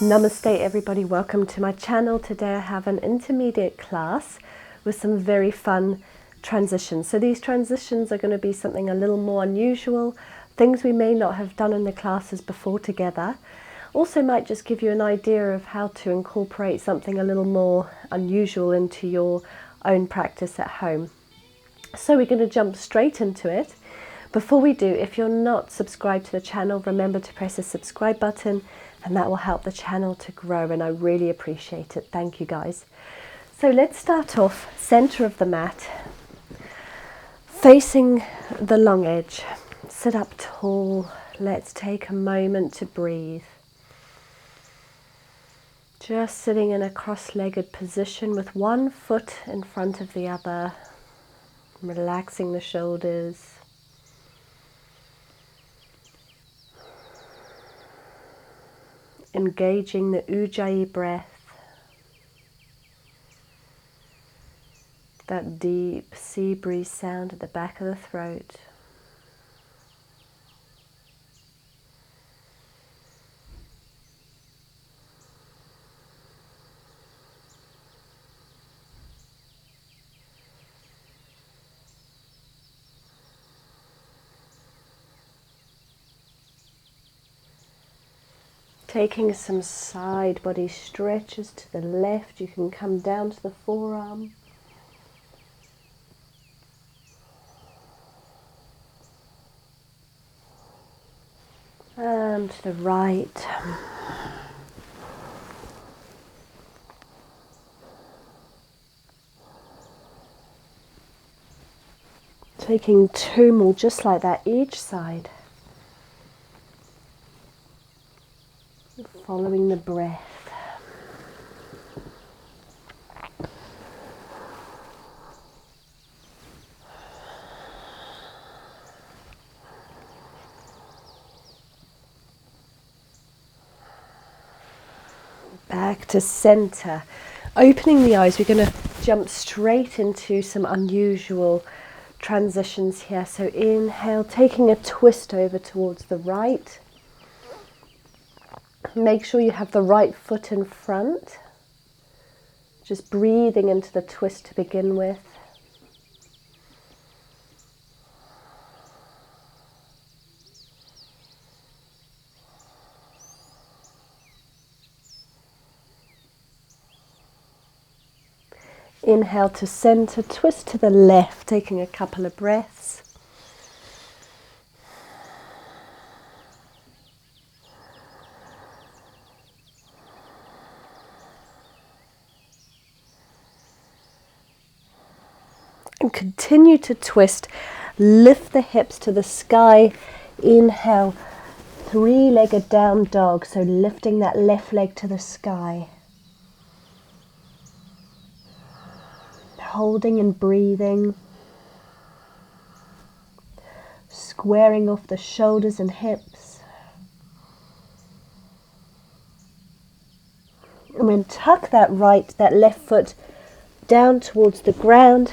Namaste everybody, welcome to my channel. Today I have an intermediate class with some very fun transitions. So these transitions are going to be something a little more unusual, things we may not have done in the classes before together. Also might just give you an idea of how to incorporate something a little more unusual into your own practice at home. So we're going to jump straight into it. Before we do, if you're not subscribed to the channel, remember to press the subscribe button, and that will help the channel to grow, and I really appreciate it. Thank you guys. So let's start off center of the mat, facing the long edge. Sit up tall. Let's take a moment to breathe. Just sitting in a cross-legged position with one foot in front of the other, relaxing the shoulders. Engaging the ujjayi breath, that deep sea breeze sound at the back of the throat. Taking some side body stretches to the left, you can come down to the forearm. And to the right. Taking two more just like that each side. Following the breath. Back to center. Opening the eyes, we're going to jump straight into some unusual transitions here. So inhale, taking a twist over towards the right. Make sure you have the right foot in front. Just breathing into the twist to begin with. Inhale to center, twist to the left, taking a couple of breaths. And continue to twist, lift the hips to the sky. Inhale, three-legged down dog, so lifting that left leg to the sky. Holding and breathing. Squaring off the shoulders and hips. And then tuck that left foot down towards the ground.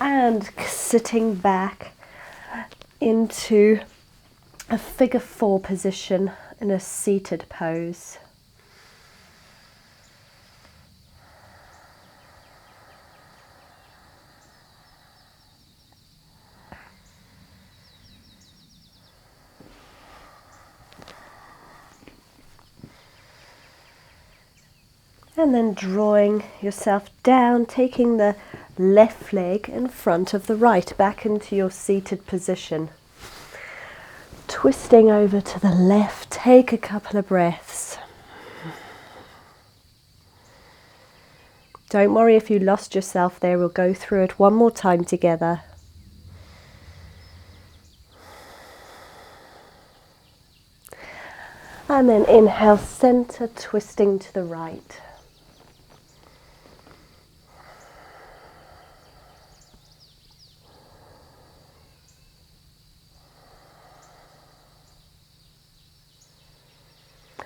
And sitting back into a figure four position in a seated pose. And then drawing yourself down, taking the left leg in front of the right, back into your seated position. Twisting over to the left, take a couple of breaths. Don't worry if you lost yourself there, we'll go through it one more time together. And then inhale, center, twisting to the right.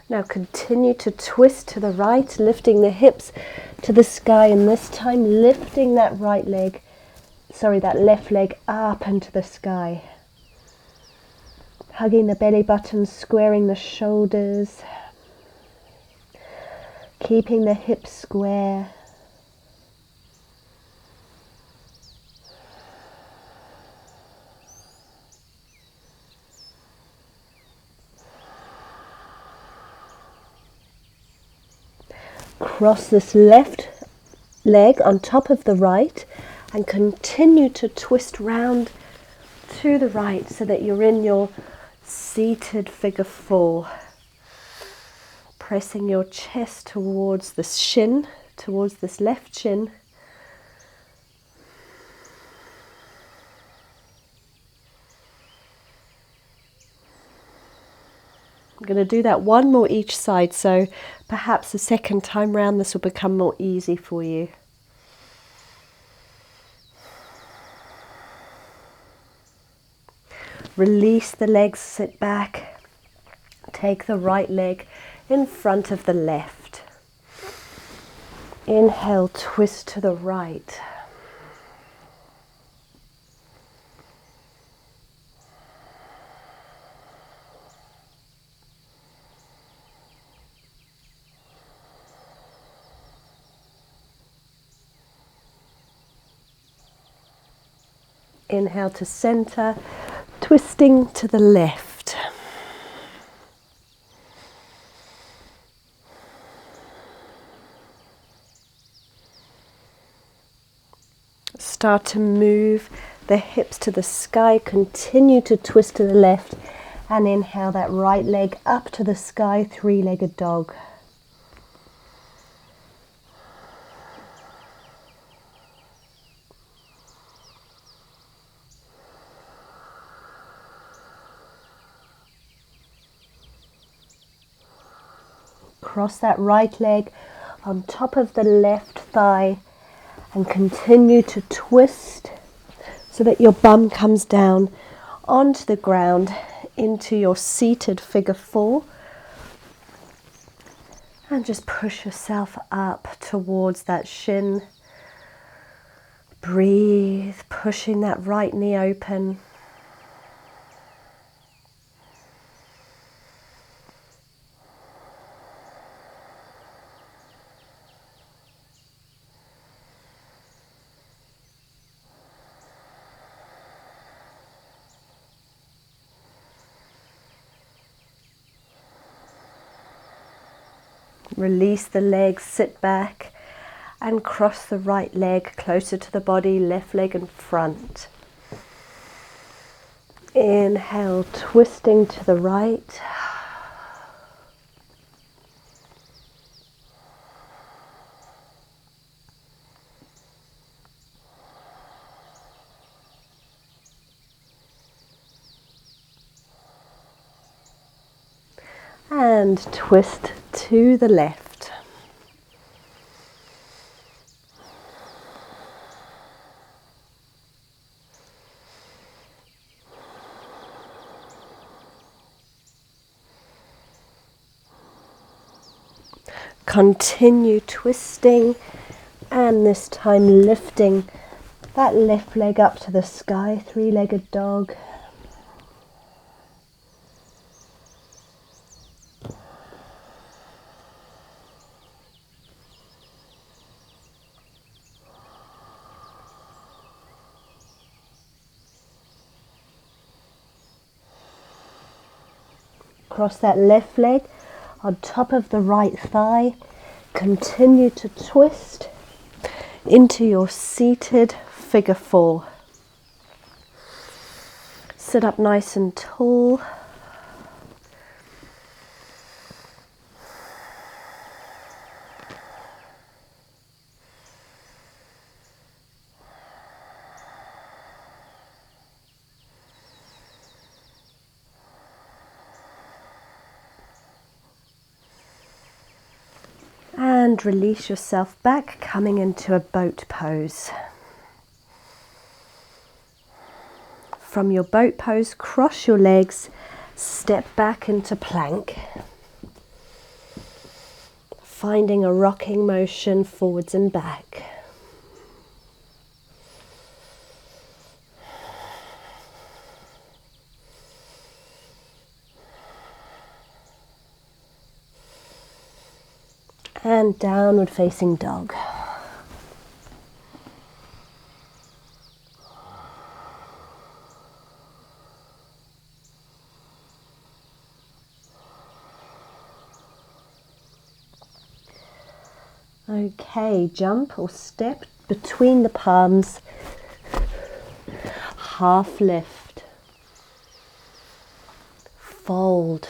Now continue to twist to the right, lifting the hips to the sky, and this time lifting that left leg up into the sky. Hugging the belly button, squaring the shoulders. Keeping the hips square. Cross this left leg on top of the right and continue to twist round to the right so that you're in your seated figure four. Pressing your chest towards this shin, towards this left shin. I'm going to do that one more each side, so perhaps the second time round this will become more easy for you. Release the legs, sit back. Take the right leg in front of the left. Inhale, twist to the right. Inhale to center, twisting to the left. Start to move the hips to the sky, continue to twist to the left, and inhale that right leg up to the sky, three-legged dog. Cross that right leg on top of the left thigh and continue to twist so that your bum comes down onto the ground into your seated figure four. And just push yourself up towards that shin. Breathe, pushing that right knee open. Release the legs, sit back and cross the right leg closer to the body, left leg in front. Inhale, twisting to the right. And twist to the left. Continue twisting, and this time lifting that left leg up to the sky, three-legged dog. Cross that left leg on top of the right thigh. Continue to twist into your seated figure four. Sit up nice and tall. And release yourself back, coming into a boat pose. From your boat pose, cross your legs, step back into plank. Finding a rocking motion forwards and back. And downward facing dog. Okay, jump or step between the palms, half lift, fold,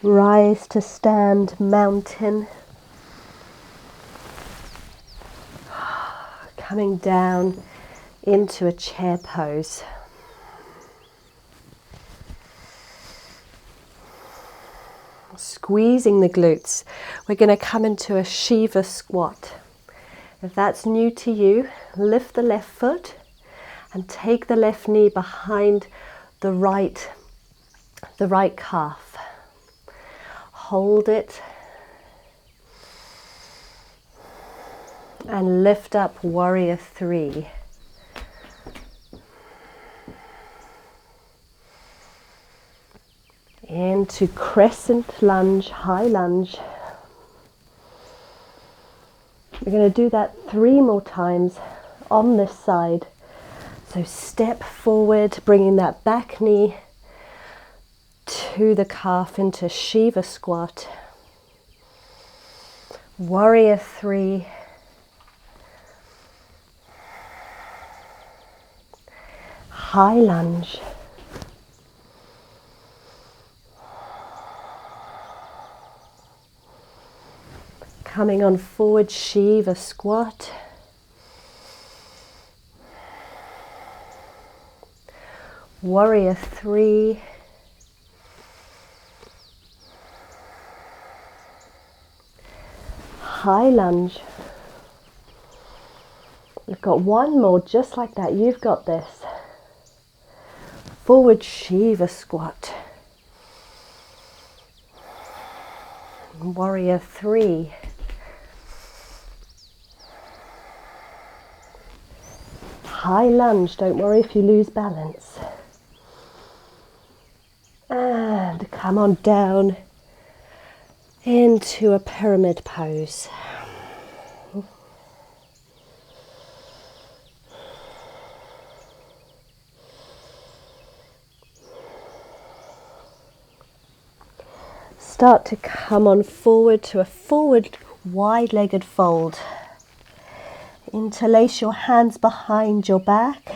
rise to stand, mountain, coming down into a chair pose. Squeezing the glutes, we're going to come into a Shiva squat. If that's new to you, lift the left foot and take the left knee behind the right calf. Hold it and lift up, warrior three. Into crescent lunge, high lunge. We're going to do that 3 more times on this side. So step forward, bringing that back knee to the calf into Shiva squat. Warrior three. High lunge. Coming on forward, Shiva squat. Warrior three. High lunge. We've got one more just like that. You've got this. Forward Shiva squat. Warrior three. High lunge, don't worry if you lose balance. And come on down into a pyramid pose. Start to come on forward to a forward wide-legged fold. Interlace your hands behind your back.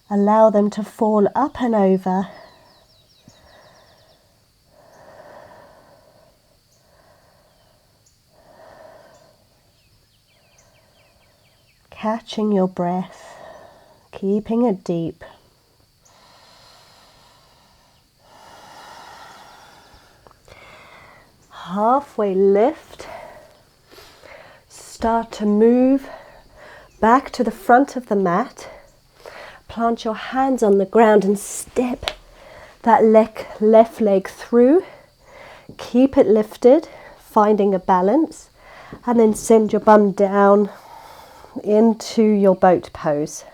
Allow them to fall up and over. Catching your breath, keeping it deep. Halfway lift. Start to move back to the front of the mat. Plant your hands on the ground and step that left leg through. Keep it lifted, finding a balance, and then send your bum down into your boat pose.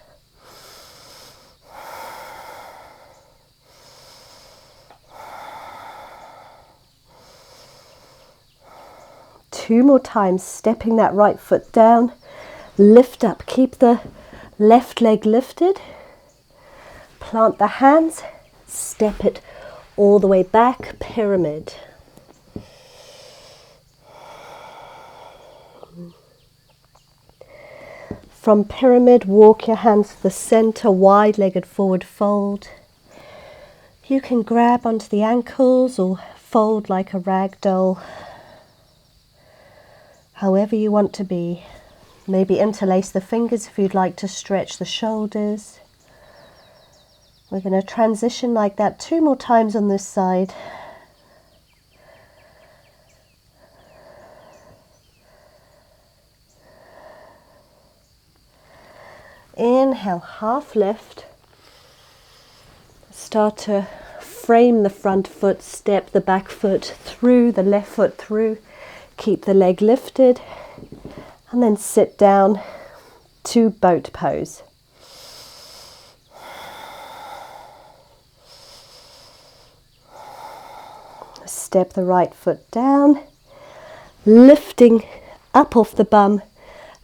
Two more times, stepping that right foot down, lift up, keep the left leg lifted, plant the hands, step it all the way back, pyramid. From pyramid, walk your hands to the center, wide-legged forward fold. You can grab onto the ankles or fold like a rag doll. However you want to be. Maybe interlace the fingers if you'd like to stretch the shoulders. We're going to transition like that 2 more times on this side. Inhale, half lift. Start to frame the front foot, step the back foot through, the left foot through. Keep the leg lifted and then sit down to boat pose. Step the right foot down, lifting up off the bum,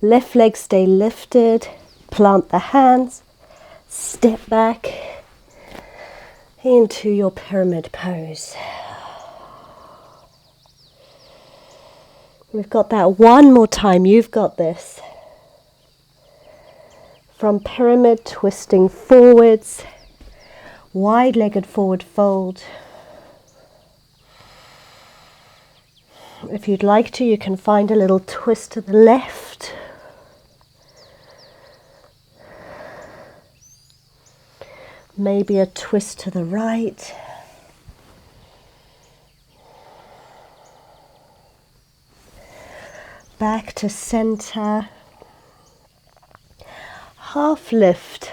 left leg stay lifted, plant the hands, step back into your pyramid pose. We've got that one more time, you've got this. From pyramid, twisting forwards, wide-legged forward fold. If you'd like to, you can find a little twist to the left. Maybe a twist to the right. Back to center. Half lift.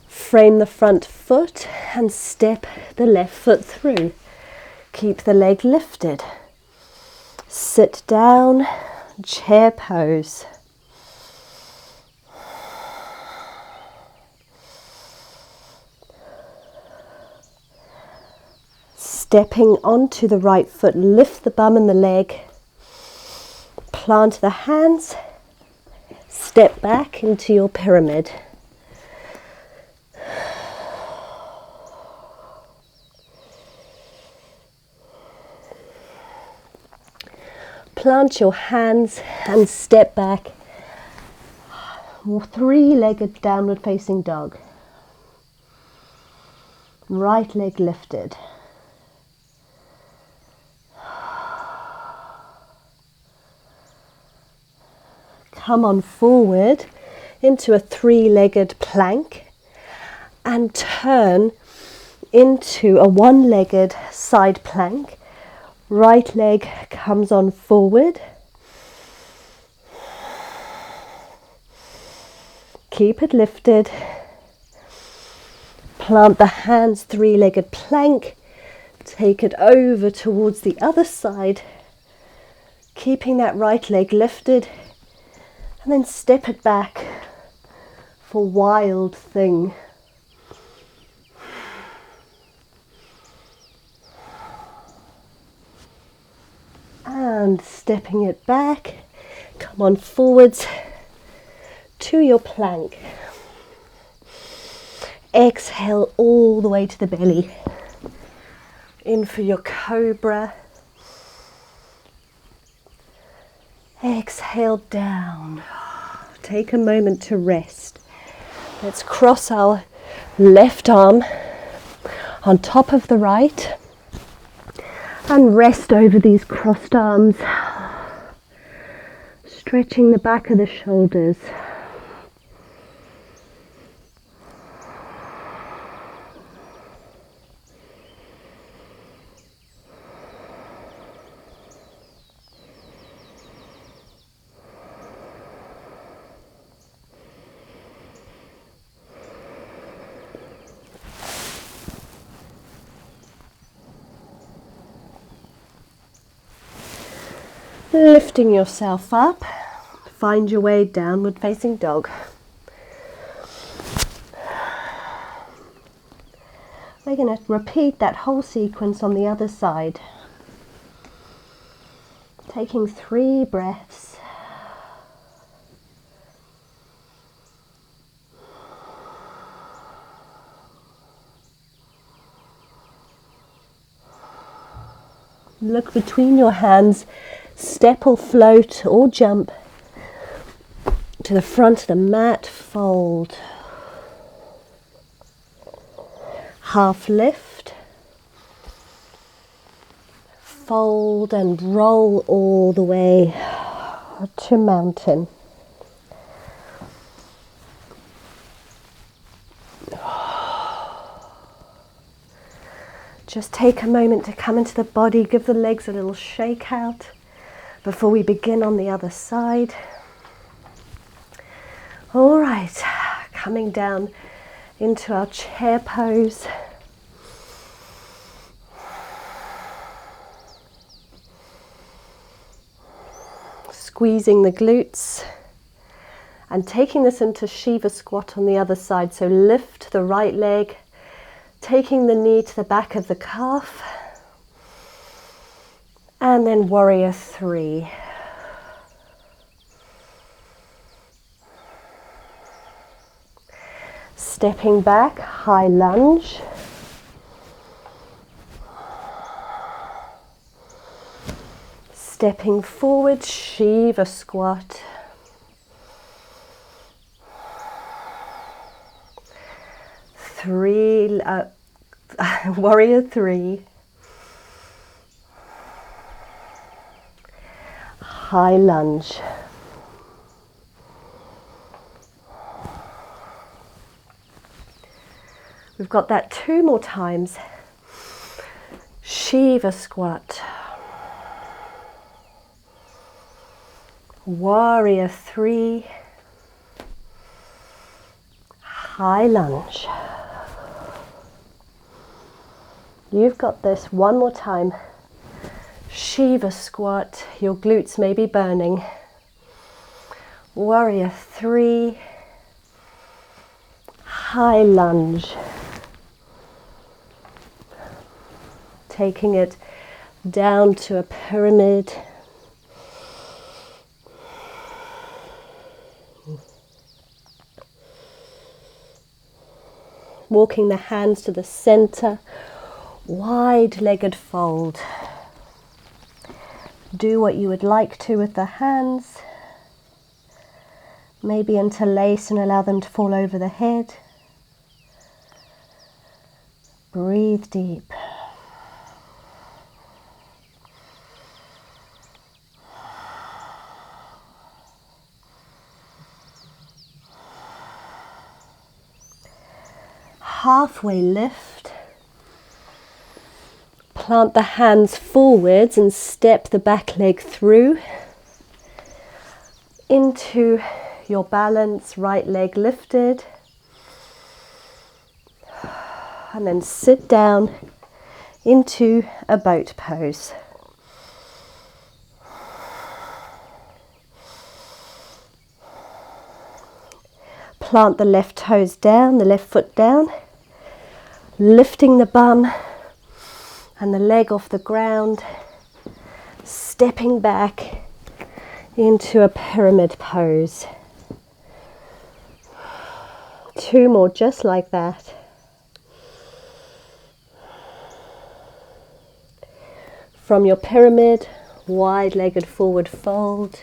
Frame the front foot and step the left foot through. Keep the leg lifted. Sit down, chair pose. Stepping onto the right foot, lift the bum and the leg. Plant the hands. Step back into your pyramid. Plant your hands and step back. Three-legged downward facing dog. Right leg lifted. Come on forward into a three-legged plank and turn into a one-legged side plank. Right leg comes on forward. Keep it lifted. Plant the hands, three-legged plank. Take it over towards the other side. Keeping that right leg lifted. And then step it back for wild thing. And stepping it back, come on forwards to your plank. Exhale all the way to the belly. In for your cobra. Exhale down. Take a moment to rest. Let's cross our left arm on top of the right and rest over these crossed arms, stretching the back of the shoulders. Lifting yourself up, find your way downward facing dog. We're going to repeat that whole sequence on the other side. Taking 3 breaths. Look between your hands. Step or float or jump to the front of the mat, fold. Half lift, fold and roll all the way to mountain. Just take a moment to come into the body, give the legs a little shake out before we begin on the other side. All right, coming down into our chair pose. Squeezing the glutes and taking this into Shiva squat on the other side. So lift the right leg, Taking the knee to the back of the calf. And then warrior 3. Stepping back, high lunge. Stepping forward, Shiva squat. Warrior 3. High lunge. We've got that 2 more times. Shiva squat. Warrior 3. High lunge. You've got this. 1 more time. Shiva squat. Your glutes may be burning. Warrior 3. High lunge. Taking it down to a pyramid. Walking the hands to the center. Wide-legged fold. Do what you would like to with the hands. Maybe interlace and allow them to fall over the head. Breathe deep. Halfway lift. Plant the hands forwards and step the back leg through into your balance, right leg lifted. And then sit down into a boat pose. Plant the left toes down, the left foot down. Lifting the bum and the leg off the ground, stepping back into a pyramid pose. 2 more just like that. From your pyramid, wide-legged forward fold.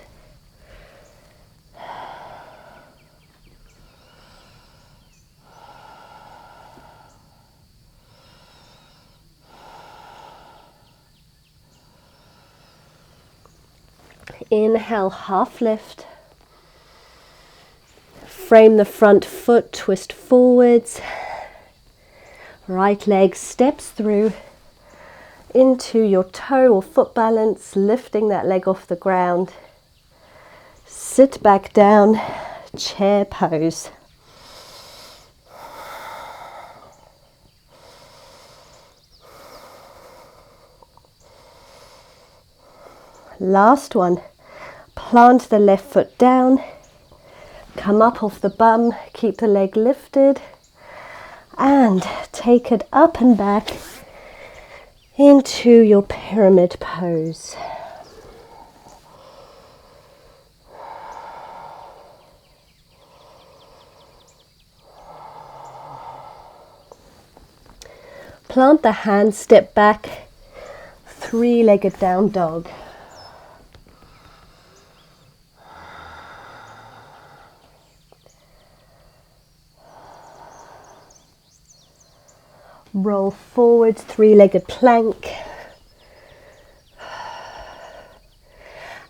Inhale, half lift. Frame the front foot, twist forwards. Right leg steps through into your toe or foot balance, lifting that leg off the ground. Sit back down, chair pose. Last one. Plant the left foot down, come up off the bum, keep the leg lifted, and take it up and back into your pyramid pose. Plant the hands, step back, 3-legged down dog. Roll forward, 3-legged plank.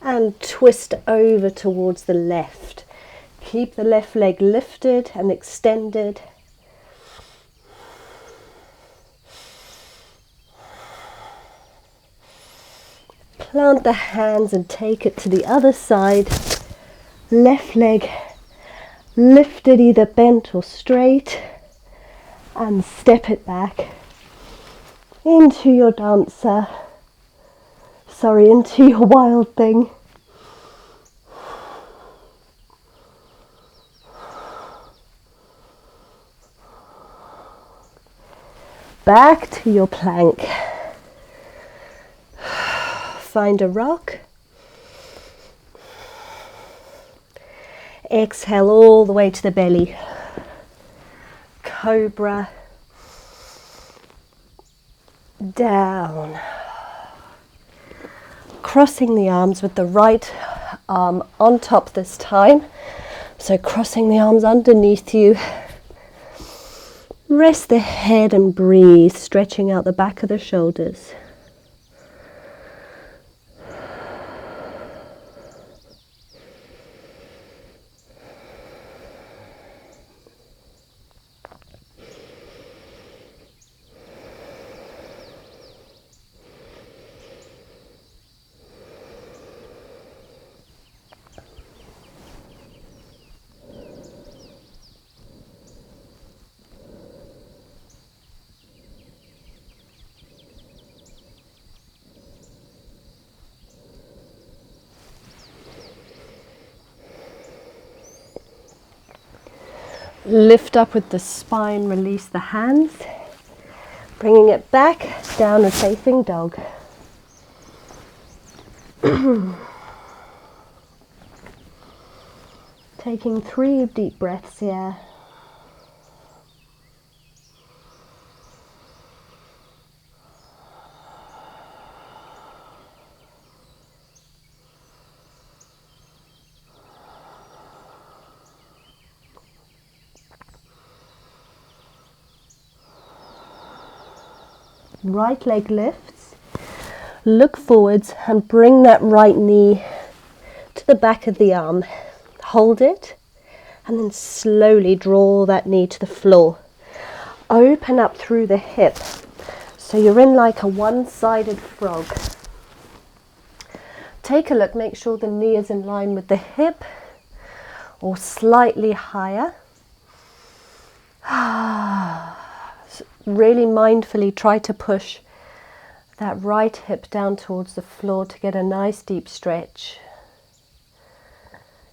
And twist over towards the left. Keep the left leg lifted and extended. Plant the hands and take it to the other side. Left leg lifted, either bent or straight. And step it back into your dancer, into your wild thing. back to your plank. Find a rock. Exhale all the way to the belly. Cobra. Down. Crossing the arms with the right arm on top this time. So crossing the arms underneath you. Rest the head and breathe, stretching out the back of the shoulders. Lift up with the spine, release the hands, bringing it back, downward facing dog. Taking 3 deep breaths here. Right leg lifts, look forwards and bring that right knee to the back of the arm. Hold it and then slowly draw that knee to the floor. Open up through the hip so you're in like a one-sided frog. Take a look, make sure the knee is in line with the hip or slightly higher. Really mindfully try to push that right hip down towards the floor to get a nice deep stretch.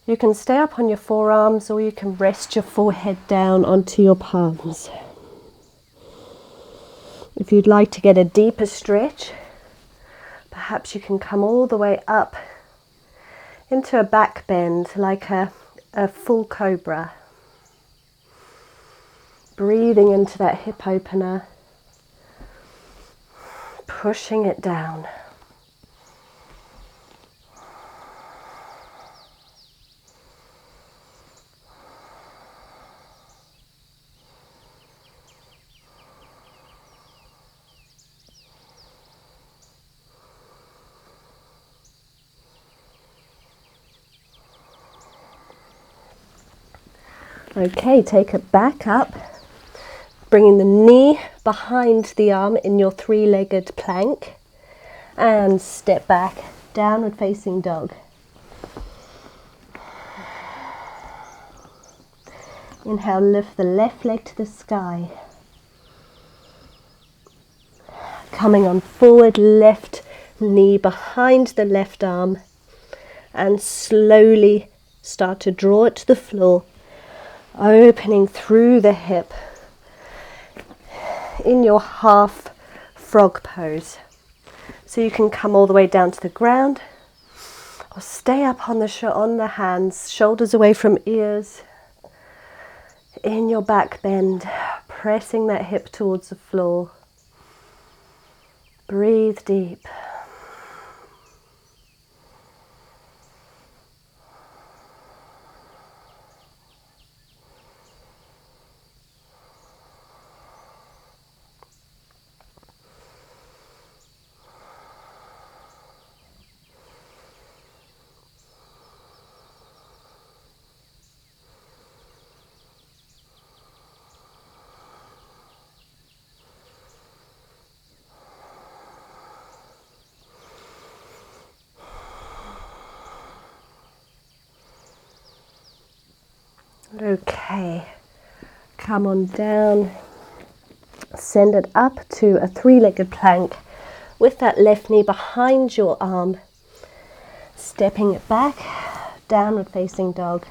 You can stay up on your forearms or you can rest your forehead down onto your palms. If you'd like to get a deeper stretch, perhaps you can come all the way up into a back bend like a full cobra. Breathing into that hip opener, pushing it down. Okay, take it back up. Bringing the knee behind the arm in your 3-legged plank and step back, downward facing dog. Inhale, lift the left leg to the sky. Coming on forward, left knee behind the left arm and slowly start to draw it to the floor, opening through the hip. In your half frog pose. So you can come all the way down to the ground or stay up on the hands, shoulders away from ears. In your back bend, pressing that hip towards the floor. Breathe deep. Okay, come on down, send it up to a 3-legged plank with that left knee behind your arm, stepping it back, downward facing dog.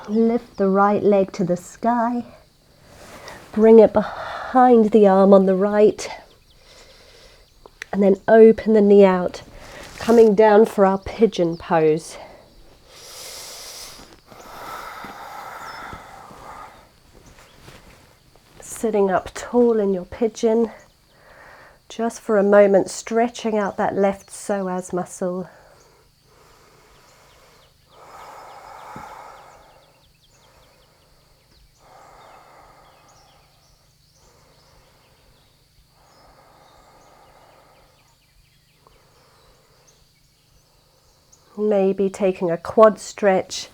Lift the right leg to the sky, Bring it behind the arm on the right. And then open the knee out, coming down for our pigeon pose. Sitting up tall in your pigeon, just for a moment stretching out that left psoas muscle. Maybe taking a quad stretch,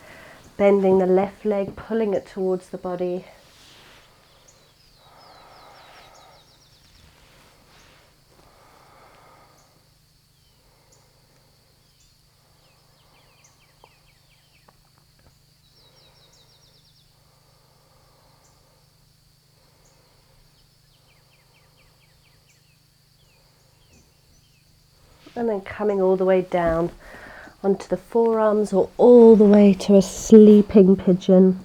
bending the left leg, pulling it towards the body. And then coming all the way down onto the forearms or all the way to a sleeping pigeon.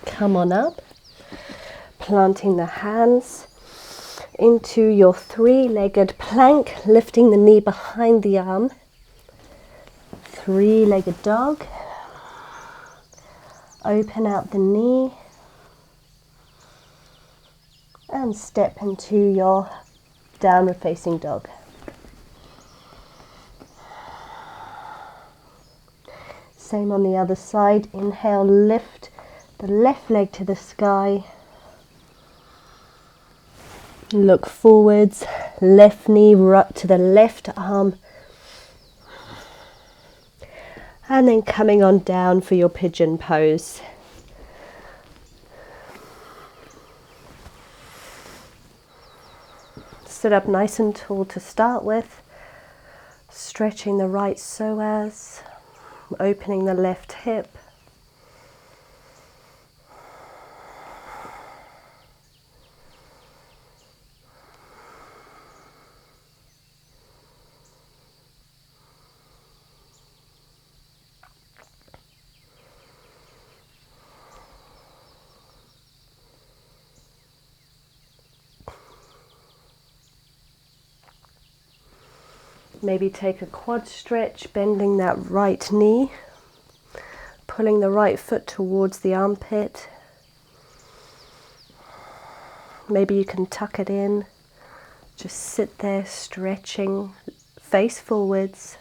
Come on up, planting the hands into your three-legged plank, lifting the knee behind the arm. Three-legged dog. Open out the knee and step into your downward facing dog. Same on the other side. Inhale, lift the left leg to the sky. Look forwards, left knee up to the left arm. And then coming on down for your pigeon pose. Sit up nice and tall to start with. Stretching the right psoas, opening the left hip. Maybe take a quad stretch, bending that right knee, pulling the right foot towards the armpit. Maybe you can tuck it in, just sit there stretching, face forwards.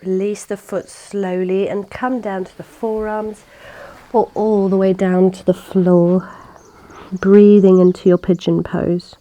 Release the foot slowly and come down to the forearms or all the way down to the floor, breathing into your pigeon pose.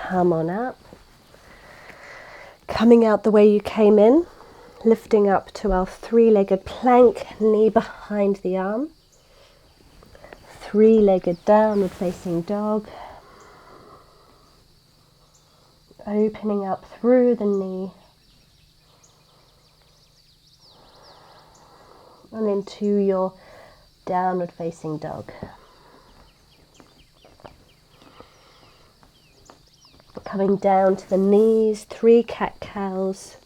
Come on up. Coming out the way you came in, lifting up to our three-legged plank, knee behind the arm. Three-legged downward facing dog. Opening up through the knee. And into your downward facing dog. Coming down to the knees, 3 cat-cows.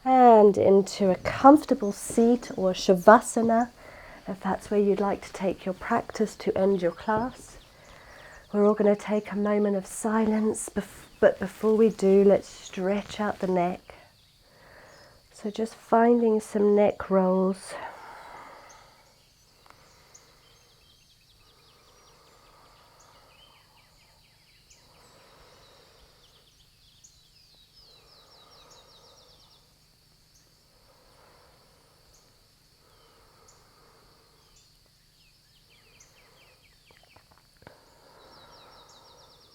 And into a comfortable seat or shavasana, if that's where you'd like to take your practice to end your class. We're all going to take a moment of silence, but before we do, let's stretch out the neck. So just finding some neck rolls.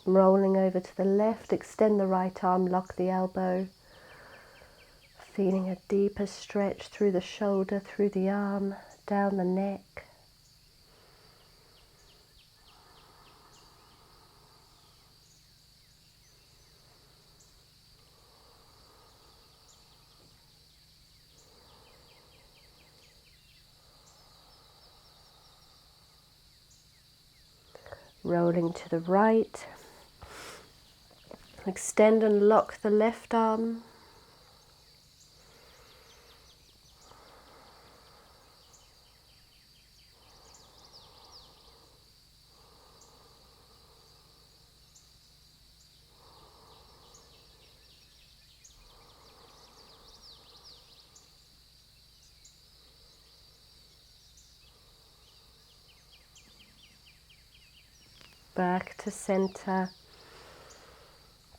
Rolling over to the left, extend the right arm, lock the elbow. Feeling a deeper stretch through the shoulder, through the arm, down the neck. Rolling to the right. Extend and lock the left arm. Back to center.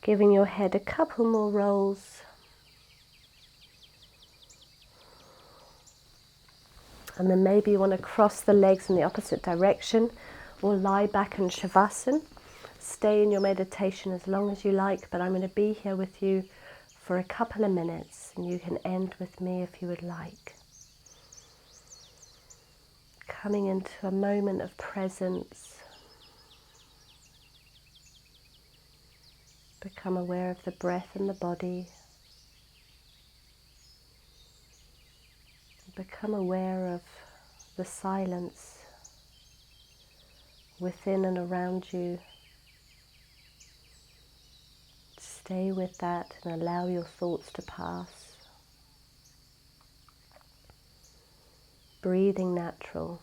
Giving your head a couple more rolls. And then maybe you want to cross the legs in the opposite direction or lie back in shavasana. Stay in your meditation as long as you like, but I'm going to be here with you for a couple of minutes and you can end with me if you would like. Coming into a moment of presence. Become aware of the breath in the body. Become aware of the silence within and around you. Stay with that and allow your thoughts to pass. Breathing natural.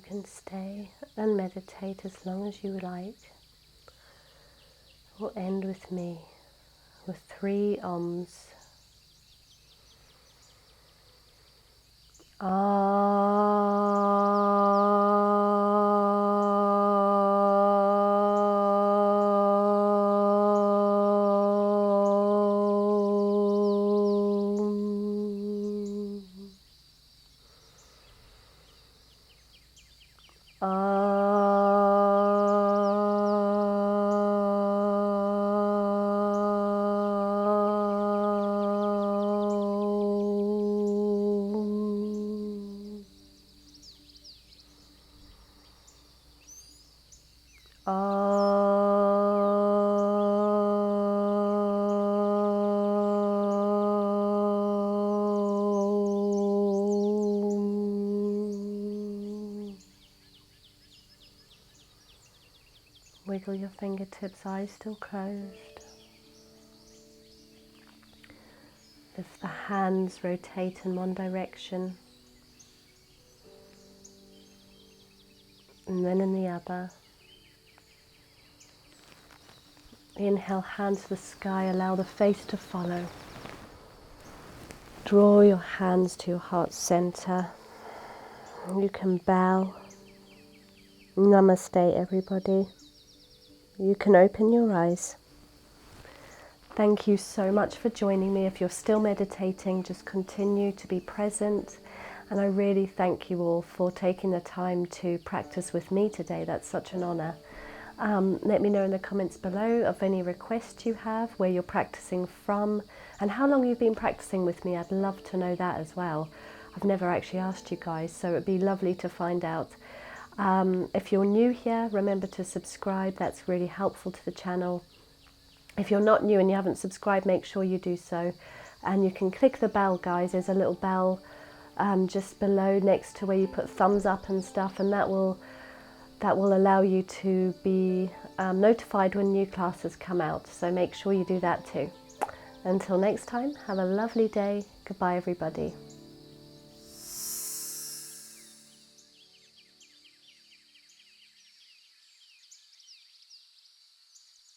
can stay and meditate as long as you like. We'll end with me with 3 ohms. Wiggle your fingertips, eyes still closed. If the hands rotate in one direction and then in the other. Inhale, hands to the sky, allow the face to follow. Draw your hands to your heart center. You can bow. Namaste, everybody. You can open your eyes. Thank you so much for joining me. If you're still meditating, just continue to be present. And I really thank you all for taking the time to practice with me today. That's such an honor. Let me know in the comments below of any requests you have, where you're practicing from, and how long you've been practicing with me. I'd love to know that as well. I've never actually asked you guys, so it'd be lovely to find out. If you're new here, remember to subscribe. That's really helpful to the channel. If you're not new and you haven't subscribed, make sure you do so. And you can click the bell, guys. There's a little bell just below next to where you put thumbs up and stuff, and that will allow you to be notified when new classes come out. So make sure you do that too. Until next time, have a lovely day. Goodbye, everybody.